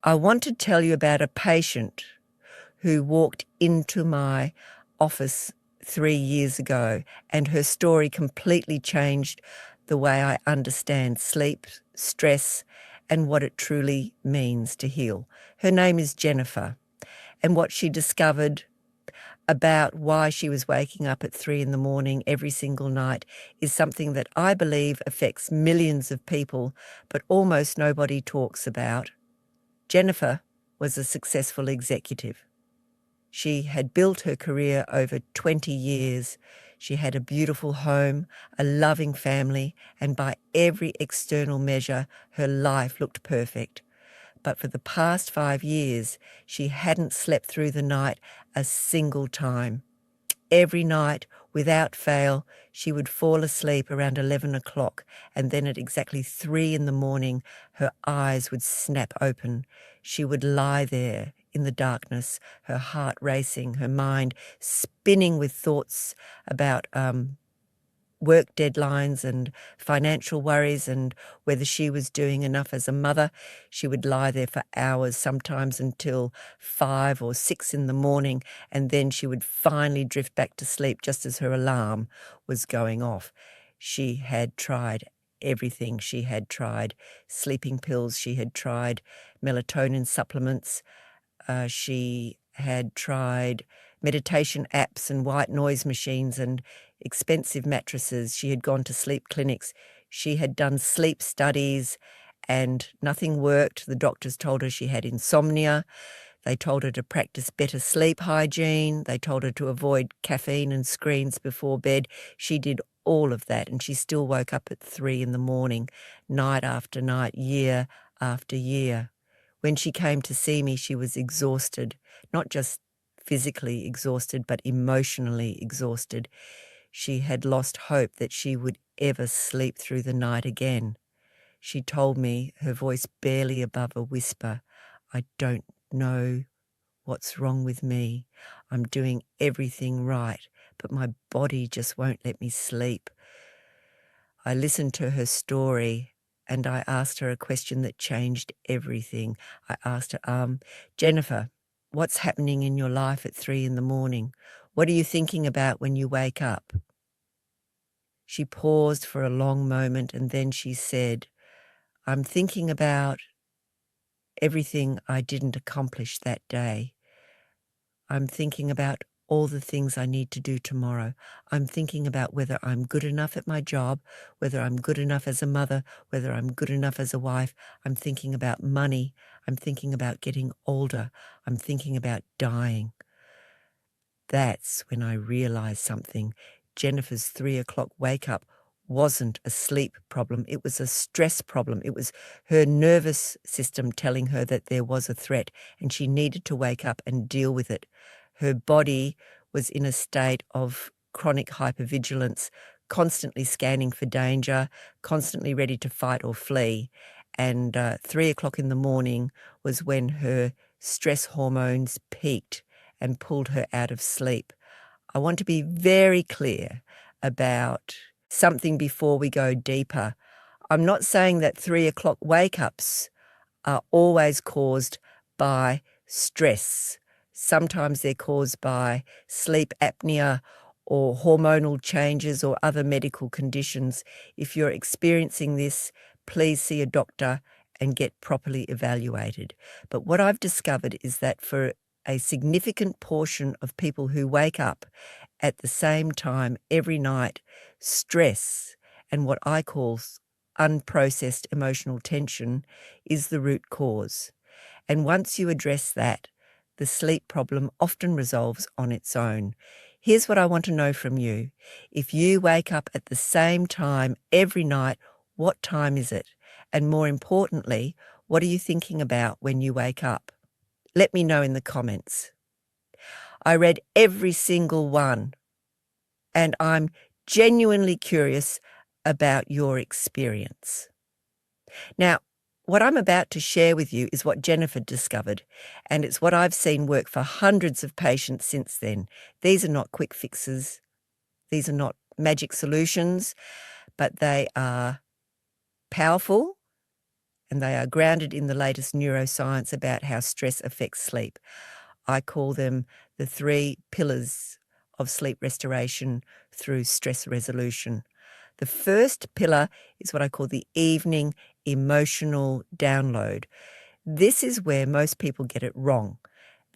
I want to tell you about a patient who walked into my office 3 years ago, and her story completely changed the way I understand sleep, stress, and what it truly means to heal. Her name is Jennifer, and what she discovered about why she was waking up at 3 in the morning every single night is something that I believe affects millions of people, but almost nobody talks about. Jennifer was a successful executive. She had built her career over 20 years. She had a beautiful home, a loving family, and by every external measure, her life looked perfect. But for the past 5 years, she hadn't slept through the night a single time. Every night, without fail, she would fall asleep around 11 o'clock, and then at exactly 3 in the morning, her eyes would snap open. She would lie there in the darkness, her heart racing, her mind spinning with thoughts about work deadlines and financial worries and whether she was doing enough as a mother. She would lie there for hours, sometimes until 5 or 6 in the morning, and then she would finally drift back to sleep just as her alarm was going off. She had tried everything. She had tried sleeping pills. She had tried melatonin supplements. She had tried meditation apps and white noise machines and expensive mattresses. She had gone to sleep clinics. She had done sleep studies and nothing worked. The doctors told her she had insomnia. They told her to practice better sleep hygiene. They told her to avoid caffeine and screens before bed. She did all of that, and she still woke up at 3 in the morning, night after night, year after year. When she came to see me, she was exhausted, not just physically exhausted, but emotionally exhausted. She had lost hope that she would ever sleep through the night again. She told me, her voice barely above a whisper, "I don't know what's wrong with me. I'm doing everything right, but my body just won't let me sleep." I listened to her story and I asked her a question that changed everything. I asked her, Jennifer, what's happening in your life at 3 in the morning? What are you thinking about when you wake up? She paused for a long moment and then she said, I'm thinking about everything I didn't accomplish that day. I'm thinking about all the things I need to do tomorrow. I'm thinking about whether I'm good enough at my job, whether I'm good enough as a mother, whether I'm good enough as a wife. I'm thinking about money. I'm thinking about getting older. I'm thinking about dying. That's when I realized something. Jennifer's 3 o'clock wake up wasn't a sleep problem. It was a stress problem. It was her nervous system telling her that there was a threat and she needed to wake up and deal with it. Her body was in a state of chronic hypervigilance, constantly scanning for danger, constantly ready to fight or flee. And 3 o'clock in the morning was when her stress hormones peaked and pulled her out of sleep. I want to be very clear about something before we go deeper. I'm not saying that 3 o'clock wake-ups are always caused by stress. Sometimes they're caused by sleep apnea or hormonal changes or other medical conditions. If you're experiencing this, please see a doctor and get properly evaluated. But what I've discovered is that for a significant portion of people who wake up at the same time every night, stress and what I call unprocessed emotional tension is the root cause. And once you address that, the sleep problem often resolves on its own. Here's what I want to know from you. If you wake up at the same time every night, what time is it? And more importantly, what are you thinking about when you wake up? Let me know in the comments. I read every single one, and I'm genuinely curious about your experience. Now, what I'm about to share with you is what Jennifer discovered, and it's what I've seen work for hundreds of patients since then. These are not quick fixes. These are not magic solutions, but they are powerful and they are grounded in the latest neuroscience about how stress affects sleep. I call them the 3 pillars of sleep restoration through stress resolution. The first pillar is what I call the evening emotional download. This is where most people get it wrong.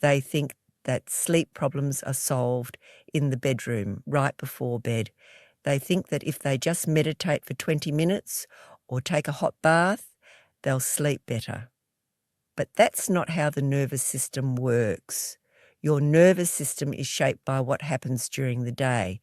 They think that sleep problems are solved in the bedroom right before bed. They think that if they just meditate for 20 minutes or take a hot bath, they'll sleep better. But that's not how the nervous system works. Your nervous system is shaped by what happens during the day,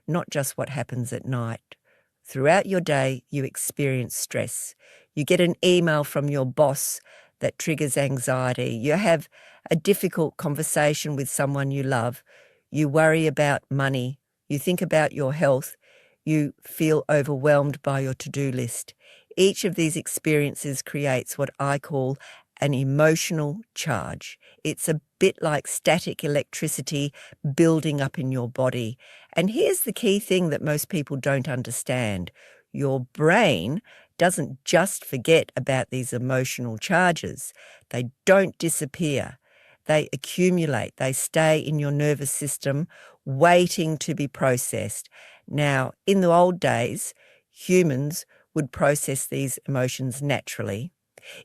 not just what happens at night. Throughout your day, you experience stress. You get an email from your boss that triggers anxiety. You have a difficult conversation with someone you love. You worry about money. You think about your health. You feel overwhelmed by your to-do list. Each of these experiences creates what I call an emotional charge. It's a bit like static electricity building up in your body. And here's the key thing that most people don't understand. Your brain doesn't just forget about these emotional charges. They don't disappear. They accumulate. They stay in your nervous system waiting to be processed. Now, in the old days, humans would process these emotions naturally.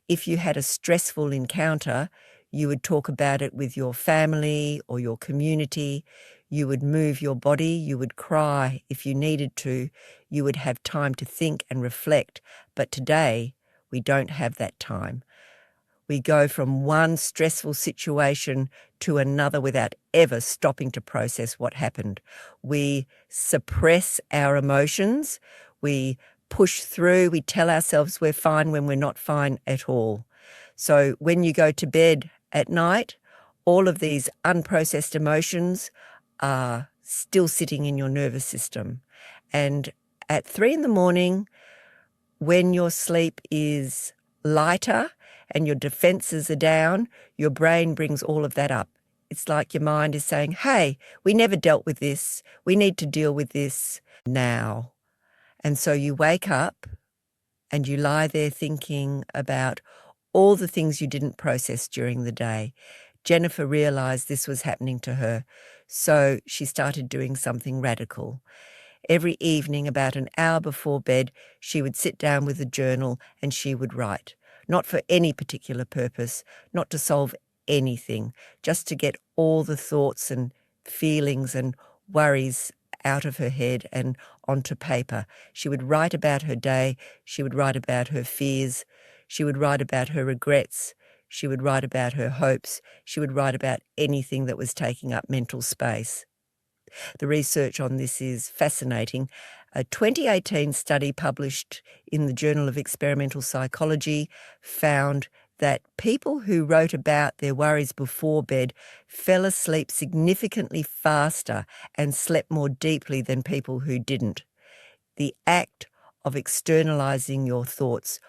If you had a stressful encounter, you would talk about it with your family or your community. You would move your body. You would cry if you needed to. You would have time to think and reflect. But today, we don't have that time. We go from one stressful situation to another without ever stopping to process what happened. We suppress our emotions. We push through. We tell ourselves we're fine when we're not fine at all. So when you go to bed at night, all of these unprocessed emotions are still sitting in your nervous system. And at 3 a.m, when your sleep is lighter and your defenses are down, your brain brings all of that up. It's like your mind is saying, hey, we never dealt with this. We need to deal with this now. And so you wake up and you lie there thinking about all the things you didn't process during the day. Jennifer realized this was happening to her, so she started doing something radical. Every evening, about an hour before bed, she would sit down with a journal and she would write. Not for any particular purpose, not to solve anything, just to get all the thoughts and feelings and worries out of her head and onto paper. She would write about her day. She would write about her fears. She would write about her regrets. She would write about her hopes. She would write about anything that was taking up mental space. The research on this is fascinating. A 2018 study published in the Journal of Experimental Psychology found that people who wrote about their worries before bed fell asleep significantly faster and slept more deeply than people who didn't. The act of externalizing your thoughts,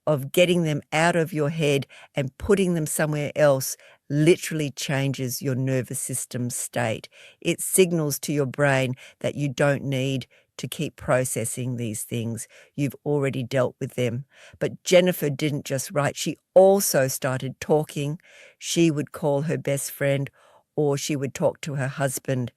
of getting them out of your head and putting them somewhere else, literally changes your nervous system state. It signals to your brain that you don't need to keep processing these things. You've already dealt with them. But Jennifer didn't just write. She also started talking. She would call her best friend or she would talk to her husband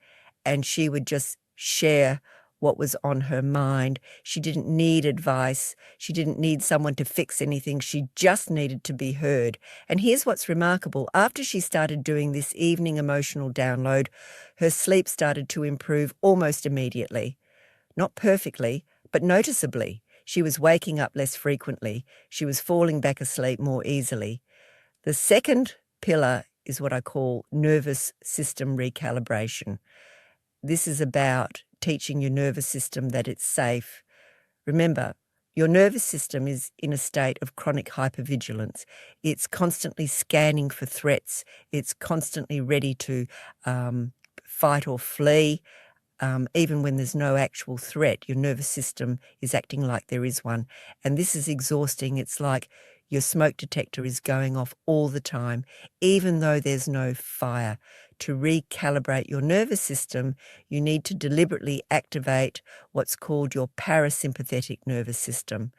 and she would just share what was on her mind. She didn't need advice. She didn't need someone to fix anything. She just needed to be heard. And here's what's remarkable. After she started doing this evening emotional download, her sleep started to improve almost immediately. Not perfectly, but noticeably. She was waking up less frequently. She was falling back asleep more easily. The second pillar is what I call nervous system recalibration. This is about teaching your nervous system that it's safe. Remember, your nervous system is in a state of chronic hypervigilance. It's constantly scanning for threats. It's constantly ready to fight or flee. Even when there's no actual threat, your nervous system is acting like there is one. And this is exhausting. It's like your smoke detector is going off all the time, even though there's no fire. To recalibrate your nervous system, you need to deliberately activate what's called your parasympathetic nervous system.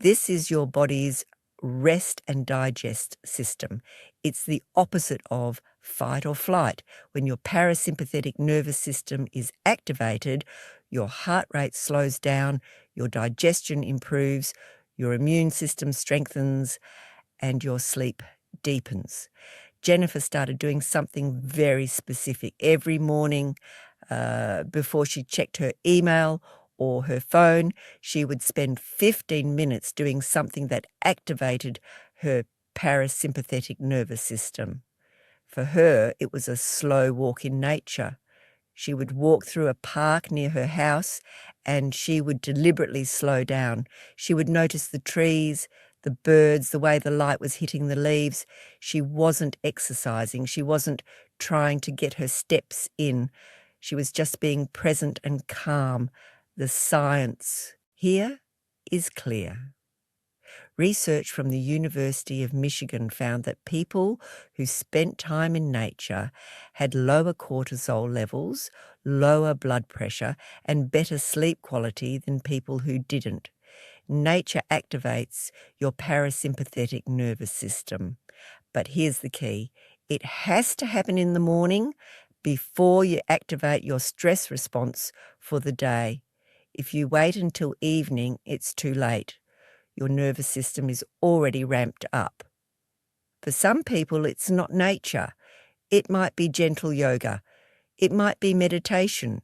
This is your body's rest and digest system. It's the opposite of fight or flight. When your parasympathetic nervous system is activated, your heart rate slows down, your digestion improves, your immune system strengthens, and your sleep deepens. Jennifer started doing something very specific. Every morning before she checked her email or her phone, she would spend 15 minutes doing something that activated her parasympathetic nervous system. For her, it was a slow walk in nature. She would walk through a park near her house and she would deliberately slow down. She would notice the trees, the birds, the way the light was hitting the leaves. She wasn't exercising. She wasn't trying to get her steps in. She was just being present and calm. The science here is clear. Research from the University of Michigan found that people who spent time in nature had lower cortisol levels, lower blood pressure, and better sleep quality than people who didn't. Nature activates your parasympathetic nervous system. But here's the key. It has to happen in the morning before you activate your stress response for the day. If you wait until evening, it's too late. Your nervous system is already ramped up. For some people, it's not nature. It might be gentle yoga. It might be meditation.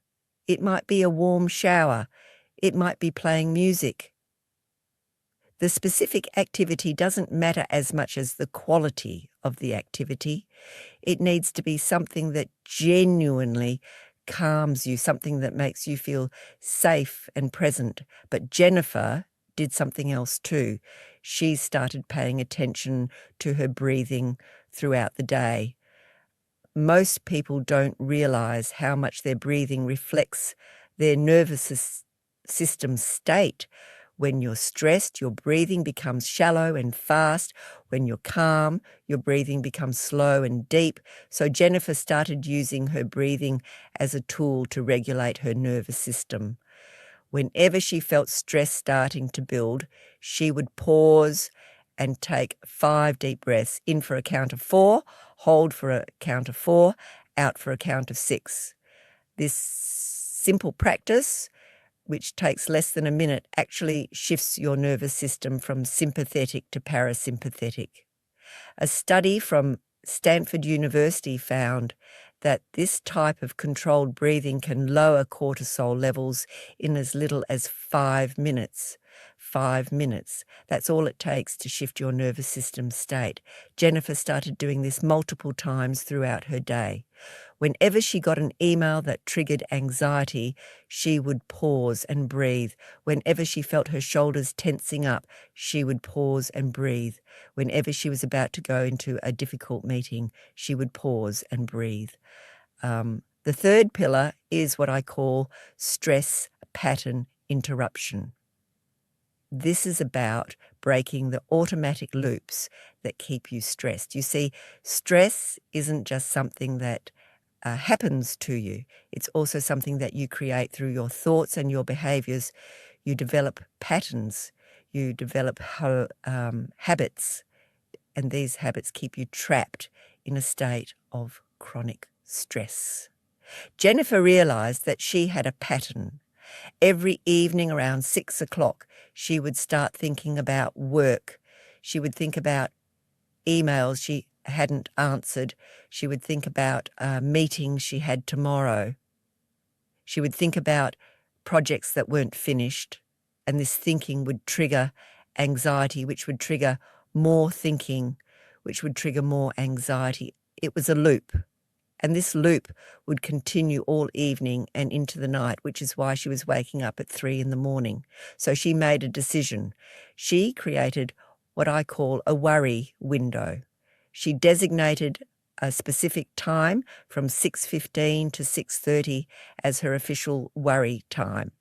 It might be a warm shower. It might be playing music. The specific activity doesn't matter as much as the quality of the activity. It needs to be something that genuinely calms you, something that makes you feel safe and present. But Jennifer did something else too. She started paying attention to her breathing throughout the day. Most people don't realize how much their breathing reflects their nervous system state. When you're stressed, your breathing becomes shallow and fast. When you're calm, your breathing becomes slow and deep. So Jennifer started using her breathing as a tool to regulate her nervous system. Whenever she felt stress starting to build, she would pause and take 5 deep breaths, in for a count of 4, hold for a count of 4, out for a count of 6. This simple practice, which takes less than a minute, actually shifts your nervous system from sympathetic to parasympathetic. A study from Stanford University found that this type of controlled breathing can lower cortisol levels in as little as 5 minutes. 5 minutes. That's all it takes to shift your nervous system state. Jennifer started doing this multiple times throughout her day. Whenever she got an email that triggered anxiety, she would pause and breathe. Whenever she felt her shoulders tensing up, she would pause and breathe. Whenever she was about to go into a difficult meeting, she would pause and breathe. The third pillar is what I call stress pattern interruption. This is about breaking the automatic loops that keep you stressed. You see, stress isn't just something that happens to you. It's also something that you create through your thoughts and your behaviors. You develop patterns. You develop habits, and these habits keep you trapped in a state of chronic stress. Jennifer realized that she had a pattern. Every evening around 6 o'clock, she would start thinking about work. She would think about emails she hadn't answered. She would think about meetings she had tomorrow. She would think about projects that weren't finished, and this thinking would trigger anxiety, which would trigger more thinking, which would trigger more anxiety. It was a loop. And this loop would continue all evening and into the night, which is why she was waking up at 3 a.m. So she made a decision. She created what I call a worry window. She designated a specific time from 6:15 to 6:30 as her official worry time.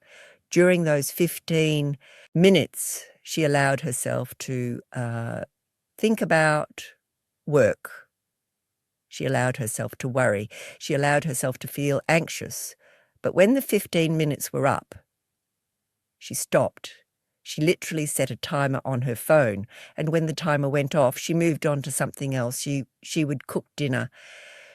During those 15 minutes, she allowed herself to think about work. She allowed herself to worry. She allowed herself to feel anxious. But when the 15 minutes were up, she stopped. She literally set a timer on her phone, and when the timer went off, she moved on to something else. She would cook dinner.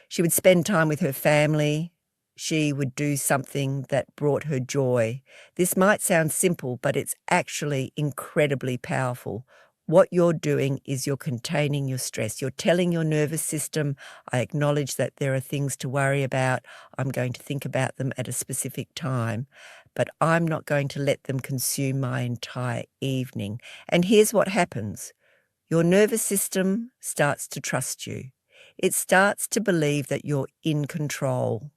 She would spend time with her family. She would do something that brought her joy. This might sound simple, but it's actually incredibly powerful. What you're doing is you're containing your stress. You're telling your nervous system, I acknowledge that there are things to worry about. I'm going to think about them at a specific time, but I'm not going to let them consume my entire evening. And here's what happens. Your nervous system starts to trust you. It starts to believe that you're in control.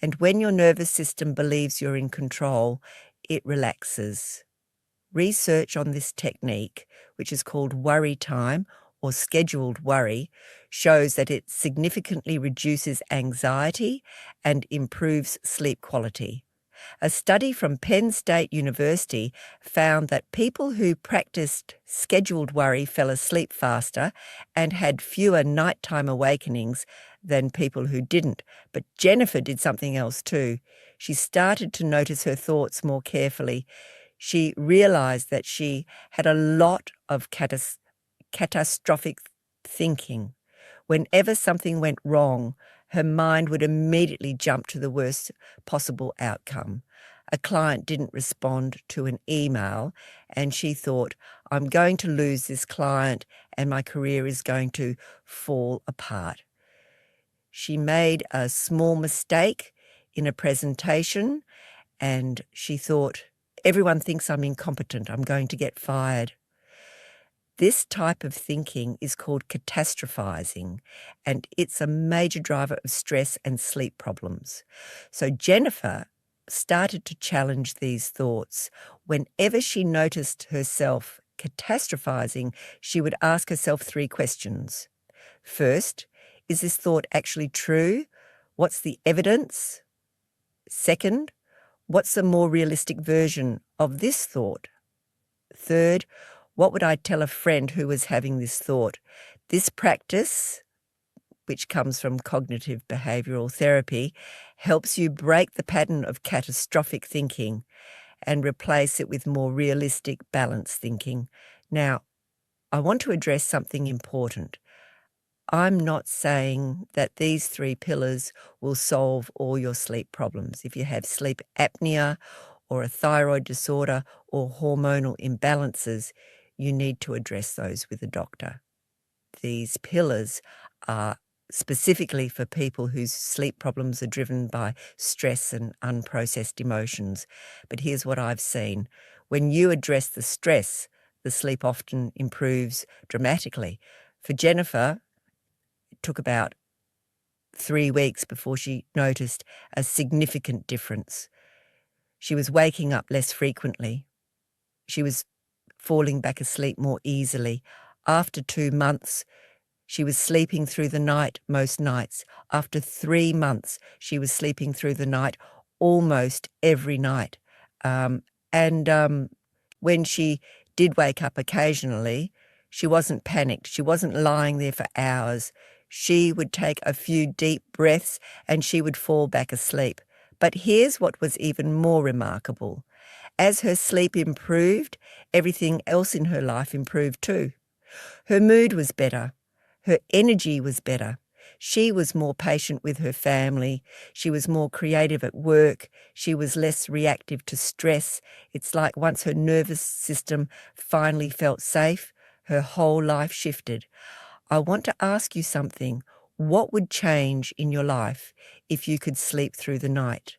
And when your nervous system believes you're in control, it relaxes. Research on this technique, which is called worry time or scheduled worry, shows that it significantly reduces anxiety and improves sleep quality. A study from Penn State University found that people who practiced scheduled worry fell asleep faster and had fewer nighttime awakenings than people who didn't. But Jennifer did something else too. She started to notice her thoughts more carefully. She realized that she had a lot of catastrophic thinking. Whenever something went wrong, her mind would immediately jump to the worst possible outcome. A client didn't respond to an email, and she thought, I'm going to lose this client and my career is going to fall apart. She made a small mistake in a presentation, and she thought, everyone thinks I'm incompetent, I'm going to get fired. This type of thinking is called catastrophizing, and it's a major driver of stress and sleep problems. So Jennifer started to challenge these thoughts. Whenever she noticed herself catastrophizing, she would ask herself 3 questions. First, is this thought actually true? What's the evidence? Second, what's a more realistic version of this thought? Third, what would I tell a friend who was having this thought? This practice, which comes from cognitive behavioral therapy, helps you break the pattern of catastrophic thinking and replace it with more realistic, balanced thinking. Now, I want to address something important. I'm not saying that these 3 pillars will solve all your sleep problems. If you have sleep apnea or a thyroid disorder or hormonal imbalances, you need to address those with a doctor. These pillars are specifically for people whose sleep problems are driven by stress and unprocessed emotions. But here's what I've seen. When you address the stress, the sleep often improves dramatically. For Jennifer, it took about 3 weeks before she noticed a significant difference. She was waking up less frequently. She was falling back asleep more easily. After 2 months, she was sleeping through the night most nights. After 3 months, she was sleeping through the night almost every night. When she did wake up occasionally, she wasn't panicked. She wasn't lying there for hours. She would take a few deep breaths and she would fall back asleep. But here's what was even more remarkable. As her sleep improved, everything else in her life improved too. Her mood was better. Her energy was better. She was more patient with her family. She was more creative at work. She was less reactive to stress. It's like once her nervous system finally felt safe, her whole life shifted. I want to ask you something. What would change in your life if you could sleep through the night?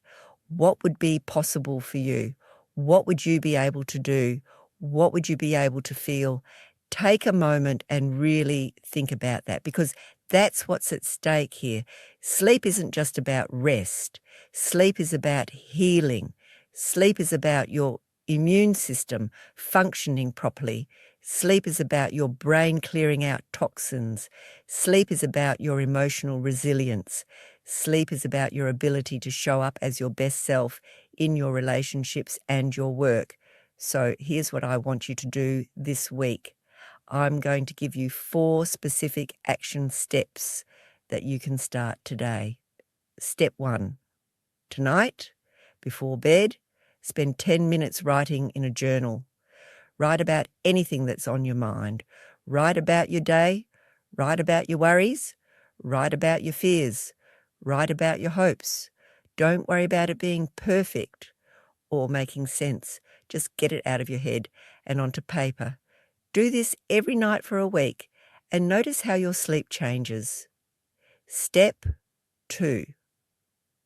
What would be possible for you? What would you be able to do? What would you be able to feel? Take a moment and really think about that, because that's what's at stake here. Sleep isn't just about rest. Sleep is about healing. Sleep is about your immune system functioning properly. Sleep is about your brain clearing out toxins. Sleep is about your emotional resilience. Sleep is about your ability to show up as your best self in your relationships and your work. So here's what I want you to do this week. I'm going to give you 4 specific action steps that you can start today. Step 1, tonight, before bed, spend 10 minutes writing in a journal. Write about anything that's on your mind. Write about your day. Write about your worries. Write about your fears. Write about your hopes. Don't worry about it being perfect or making sense. Just get it out of your head and onto paper. Do this every night for a week and notice how your sleep changes. Step 2.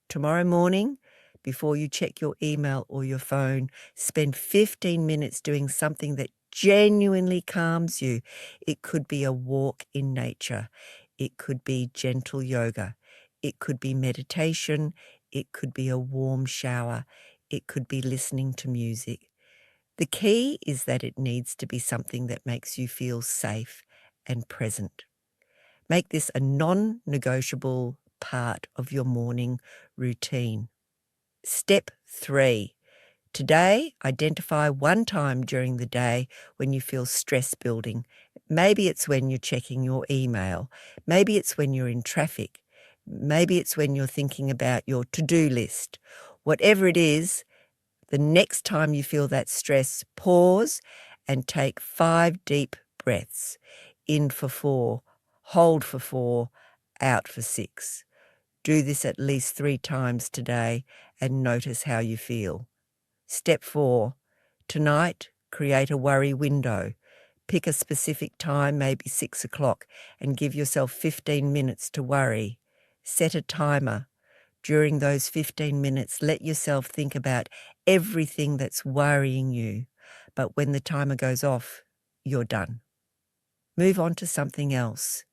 Tomorrow morning, before you check your email or your phone, spend 15 minutes doing something that genuinely calms you. It could be a walk in nature. It could be gentle yoga. It could be meditation. It could be a warm shower. It could be listening to music. The key is that it needs to be something that makes you feel safe and present. Make this a non-negotiable part of your morning routine. Step 3. Today, identify one time during the day when you feel stress building. Maybe it's when you're checking your email. Maybe it's when you're in traffic. Maybe it's when you're thinking about your to-do list. Whatever it is, the next time you feel that stress, pause and take 5 deep breaths. In for 4, hold for 4, out for 6. Do this at least 3 times today and notice how you feel. Step 4. Tonight, create a worry window. Pick a specific time, maybe 6 o'clock, and give yourself 15 minutes to worry. Set a timer. During those 15 minutes, let yourself think about everything that's worrying you. But when the timer goes off, you're done. Move on to something else.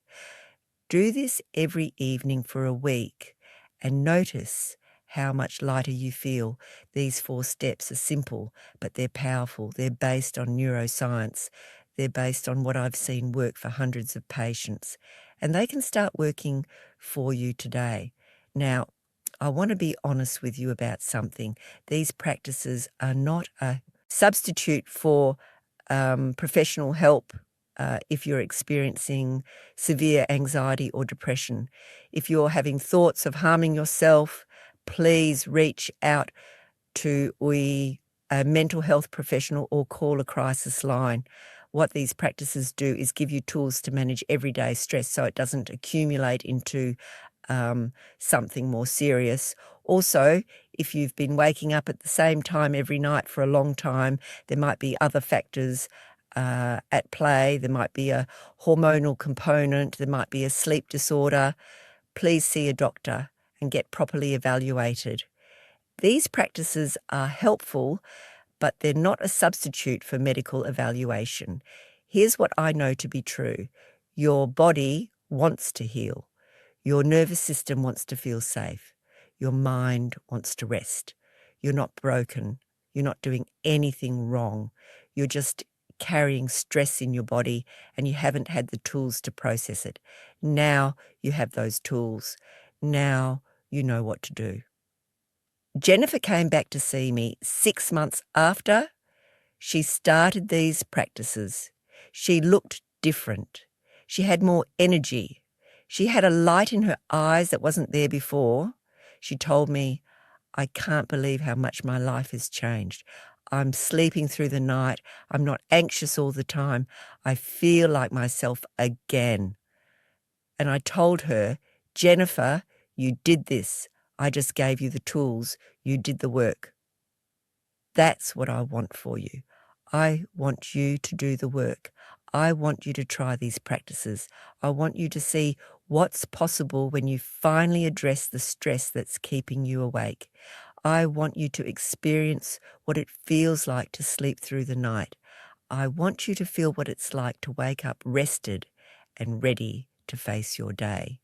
Do this every evening for a week and notice how much lighter you feel. These 4 steps are simple, but they're powerful. They're based on neuroscience. They're based on what I've seen work for hundreds of patients, and they can start working for you today. Now, I want to be honest with you about something. These practices are not a substitute for professional help if you're experiencing severe anxiety or depression. If you're having thoughts of harming yourself, please reach out to a mental health professional or call a crisis line. What these practices do is give you tools to manage everyday stress so it doesn't accumulate into something more serious. Also, if you've been waking up at the same time every night for a long time, there might be other factors at play. There might be a hormonal component. There might be a sleep disorder. Please see a doctor and get properly evaluated. These practices are helpful, but they're not a substitute for medical evaluation. Here's what I know to be true. Your body wants to heal. Your nervous system wants to feel safe. Your mind wants to rest. You're not broken. You're not doing anything wrong. You're just carrying stress in your body and you haven't had the tools to process it. Now you have those tools. Now you know what to do. Jennifer came back to see me 6 months after she started these practices. She looked different. She had more energy. She had a light in her eyes that wasn't there before. She told me, "I can't believe how much my life has changed. I'm sleeping through the night. I'm not anxious all the time. I feel like myself again." And I told her, "Jennifer, you did this. I just gave you the tools. You did the work." That's what I want for you. I want you to do the work. I want you to try these practices. I want you to see what's possible when you finally address the stress that's keeping you awake. I want you to experience what it feels like to sleep through the night. I want you to feel what it's like to wake up rested and ready to face your day.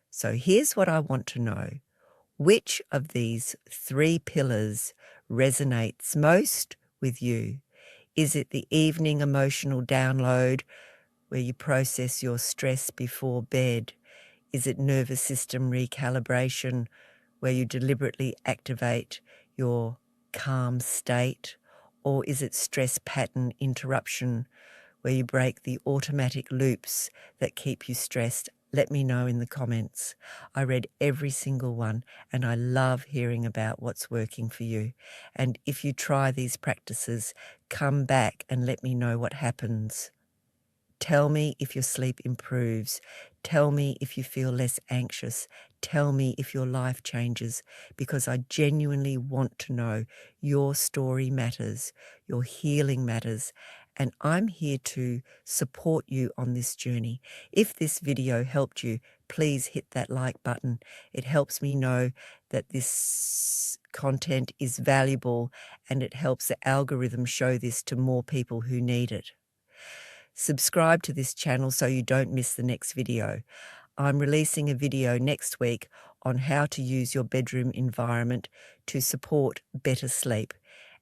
So here's what I want to know. Which of these 3 pillars resonates most with you? Is it the evening emotional download where you process your stress before bed? Is it nervous system recalibration where you deliberately activate your calm state? Or is it stress pattern interruption where you break the automatic loops that keep you stressed let me know in the comments. I read every single one, and I love hearing about what's working for you. And if you try these practices, come back and let me know what happens. Tell me if your sleep improves. Tell me if you feel less anxious. Tell me if your life changes, because I genuinely want to know your story matters, your healing matters, and I'm here to support you on this journey. If this video helped you, please hit that like button. It helps me know that this content is valuable, and it helps the algorithm show this to more people who need it. Subscribe to this channel so you don't miss the next video. I'm releasing a video next week on how to use your bedroom environment to support better sleep.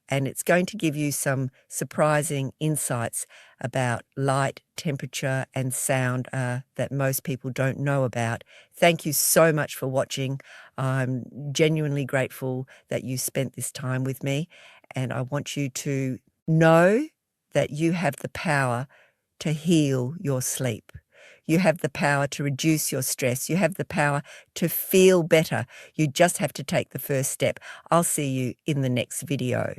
And it's going to give you some surprising insights about light, temperature, and sound that most people don't know about. Thank you so much for watching. I'm genuinely grateful that you spent this time with me, and I want you to know that you have the power to heal your sleep. You have the power to reduce your stress. You have the power to feel better. You just have to take the first step. I'll see you in the next video.